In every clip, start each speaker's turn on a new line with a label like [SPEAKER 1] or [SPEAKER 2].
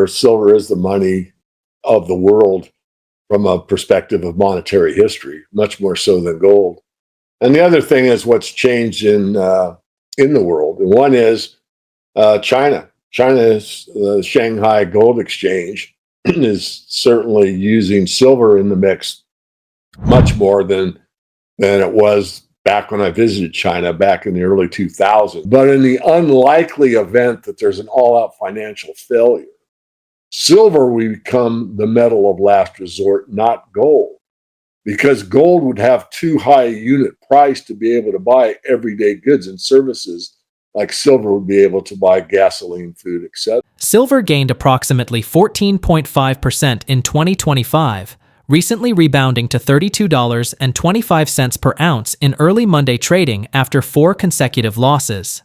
[SPEAKER 1] Silver is the money of the world from a perspective of monetary history, much more so than gold. And the other thing is what's changed in the world. And one is China. China's Shanghai Gold Exchange is certainly using silver in the mix much more than it was back when I visited China back in the early 2000s. But in the unlikely event that there's an all-out financial failure, silver will become the metal of last resort, not gold, because gold would have too high a unit price to be able to buy everyday goods and services like silver would be able to buy gasoline, food, etc.
[SPEAKER 2] Silver gained approximately 14.5% in 2025, recently rebounding to $32.25 per ounce in early Monday trading after 4 consecutive losses.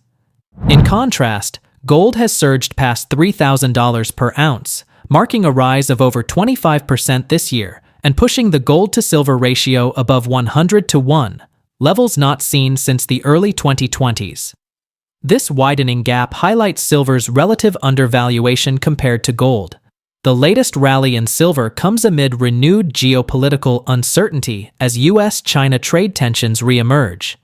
[SPEAKER 2] In contrast, gold has surged past $3,000 per ounce, marking a rise of over 25% this year and pushing the gold-to-silver ratio above 100-to-1, levels not seen since the early 2020s. This widening gap highlights silver's relative undervaluation compared to gold. The latest rally in silver comes amid renewed geopolitical uncertainty as U.S. China trade tensions reemerge.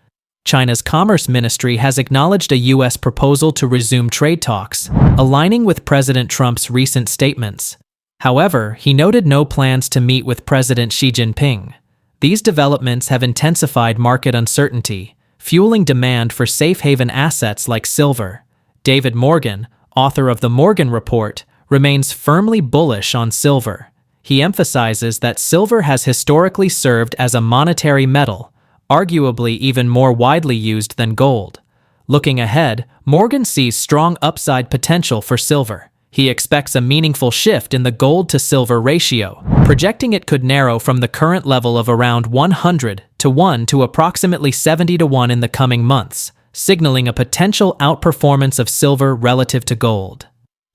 [SPEAKER 2] China's Commerce Ministry has acknowledged a U.S. proposal to resume trade talks, aligning with President Trump's recent statements. However, he noted no plans to meet with President Xi Jinping. These developments have intensified market uncertainty, fueling demand for safe haven assets like silver. David Morgan, author of the Morgan Report, remains firmly bullish on silver. He emphasizes that silver has historically served as a monetary metal, arguably even more widely used than gold. Looking ahead, Morgan sees strong upside potential for silver. He expects a meaningful shift in the gold-to-silver ratio, projecting it could narrow from the current level of around 100-to-1 to approximately 70-to-1 in the coming months, signaling a potential outperformance of silver relative to gold.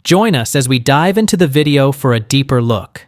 [SPEAKER 2] Join us as we dive into the video for a deeper look.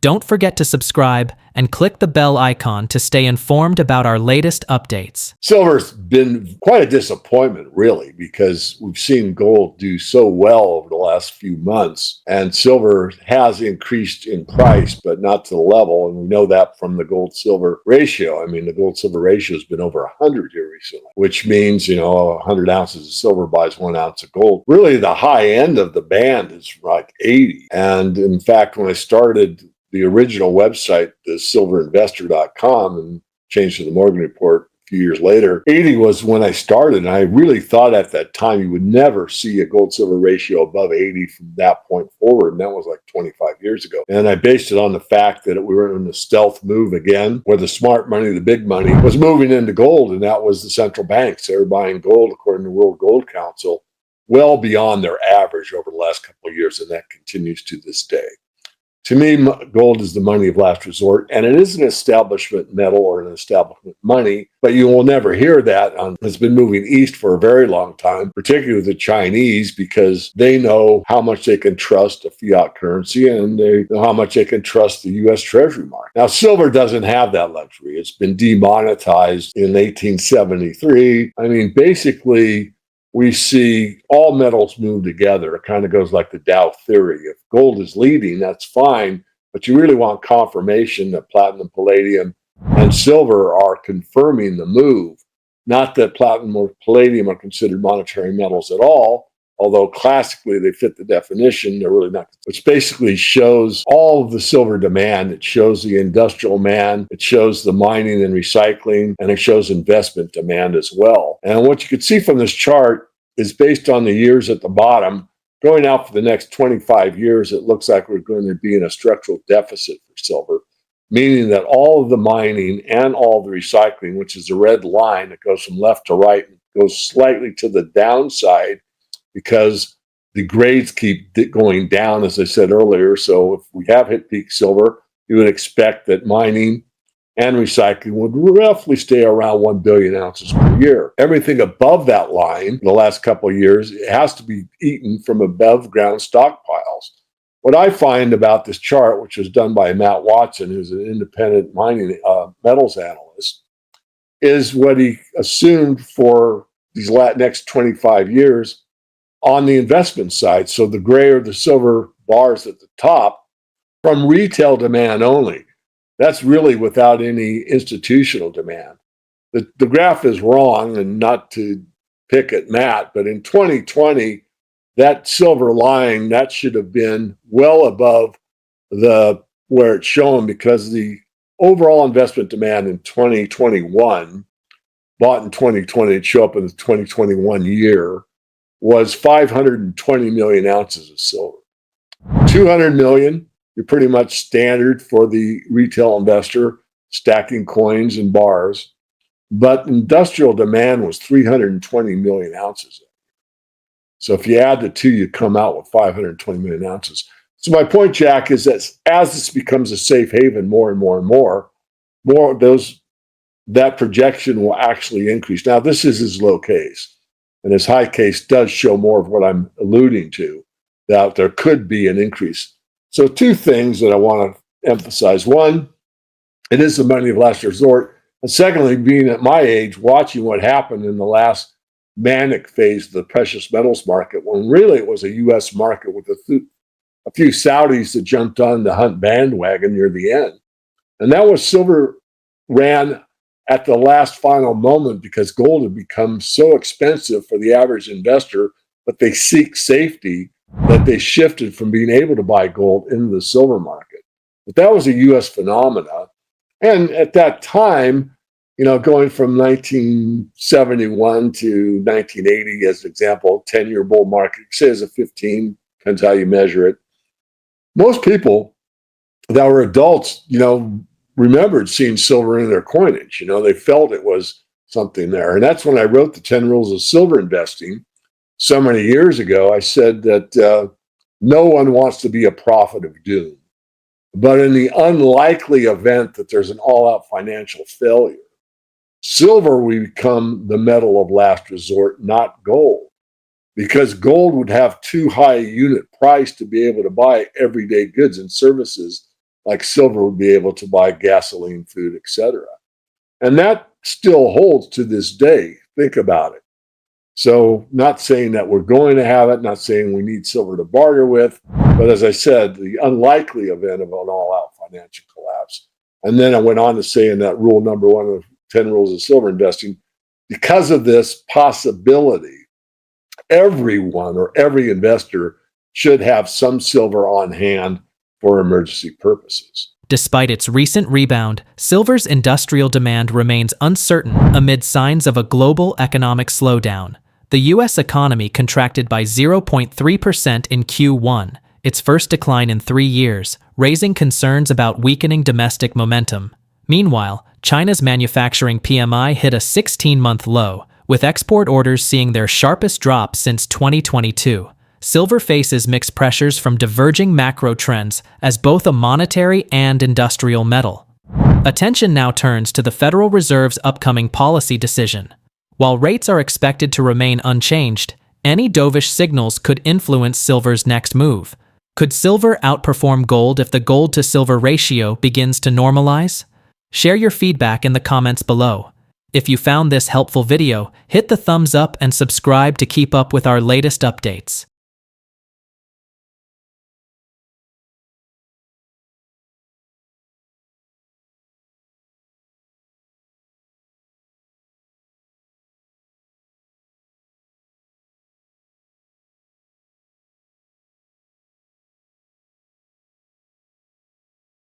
[SPEAKER 2] Don't forget to subscribe and click the bell icon to stay informed about our latest updates.
[SPEAKER 1] Silver's been quite a disappointment, really, because we've seen gold do so well over the last few months, and silver has increased in price, but not to the level, and we know that from the gold-silver ratio. I mean, the gold-silver ratio has been over 100 here recently, which means, 100 ounces of silver buys 1 ounce of gold. Really, the high end of the band is like 80, and in fact, when I started the original website, the silverinvestor.com, and changed to the Morgan Report a few years later, 80 was when I started. And I really thought at that time you would never see a gold-silver ratio above 80 from that point forward. And that was like 25 years ago. And I based it on the fact that we were in a stealth move again, where the smart money, the big money, was moving into gold. And that was the central banks. They were buying gold, according to the World Gold Council, well beyond their average over the last couple of years. And that continues to this day. To me, gold is the money of last resort, and it is an establishment metal or an establishment money, but you will never hear that. It's been moving east for a very long time, particularly the Chinese, because they know how much they can trust a fiat currency, and they know how much they can trust the U.S. Treasury market. Now, silver doesn't have that luxury. It's been demonetized in 1873. I mean, basically, we see all metals move together. It kind of goes like the Dow theory. If gold is leading, that's fine, but you really want confirmation that platinum, palladium, and silver are confirming the move. Not that platinum or palladium are considered monetary metals at all, although classically they fit the definition. They're really not. Which basically shows all of the silver demand. It shows the industrial demand, it shows the mining and recycling, and it shows investment demand as well. And what you can see from this chart is based on the years at the bottom. Going out for the next 25 years, it looks like we're going to be in a structural deficit for silver, meaning that all of the mining and all the recycling, which is the red line that goes from left to right, goes slightly to the downside because the grades keep going down, as I said earlier. So if we have hit peak silver, you would expect that mining and recycling would roughly stay around 1 billion ounces per year. Everything above that line in the last couple of years, it has to be eaten from above ground stockpiles. What I find about this chart, which was done by Matt Watson, who's an independent mining metals analyst, is what he assumed for these next 25 years on the investment side. So the gray or the silver bars at the top, from retail demand only. That's really without any institutional demand. The graph is wrong, and not to pick at Matt, but in 2020, that silver line, that should have been well above the where it's shown, because the overall investment demand in 2021, bought in 2020, it show up in the 2021 year, was 520 million ounces of silver. 200 million, you're pretty much standard for the retail investor stacking coins and bars. But industrial demand was 320 million ounces. So if you add the two, you come out with 520 million ounces. So my point, Jack, is that as this becomes a safe haven more and more and more that projection will actually increase. Now, this is his low case, and his high case does show more of what I'm alluding to, that there could be an increase. So two things that I want to emphasize. One, it is the money of last resort. And secondly, being at my age, watching what happened in the last manic phase of the precious metals market, when really it was a U.S. market with a few Saudis that jumped on the hunt bandwagon near the end. And that was silver ran at the last final moment because gold had become so expensive for the average investor, but they seek safety, that they shifted from being able to buy gold into the silver market. But that was a U.S. phenomena. And at that time, going from 1971 to 1980, as an example, 10-year bull market, say as a 15, depends how you measure it. Most people that were adults, remembered seeing silver in their coinage. They felt it was something there. And that's when I wrote the 10 Rules of Silver Investing so many years ago. I said that no one wants to be a prophet of doom. But in the unlikely event that there's an all-out financial failure, silver will become the metal of last resort, not gold, because gold would have too high a unit price to be able to buy everyday goods and services like silver would be able to buy gasoline, food, etc. And that still holds to this day. Think about it. So not saying that we're going to have it, not saying we need silver to barter with, but as I said, the unlikely event of an all-out financial collapse. And then I went on to say in that rule number 1 of 10 Rules of Silver Investing, because of this possibility, everyone or every investor should have some silver on hand for emergency purposes.
[SPEAKER 2] Despite its recent rebound, silver's industrial demand remains uncertain amid signs of a global economic slowdown. The U.S. economy contracted by 0.3% in Q1, its first decline in 3 years, raising concerns about weakening domestic momentum. Meanwhile, China's manufacturing PMI hit a 16-month low, with export orders seeing their sharpest drop since 2022. Silver faces mixed pressures from diverging macro trends as both a monetary and industrial metal. Attention now turns to the Federal Reserve's upcoming policy decision. While rates are expected to remain unchanged, any dovish signals could influence silver's next move. Could silver outperform gold if the gold-to-silver ratio begins to normalize? Share your feedback in the comments below. If you found this helpful video, hit the thumbs up and subscribe to keep up with our latest updates.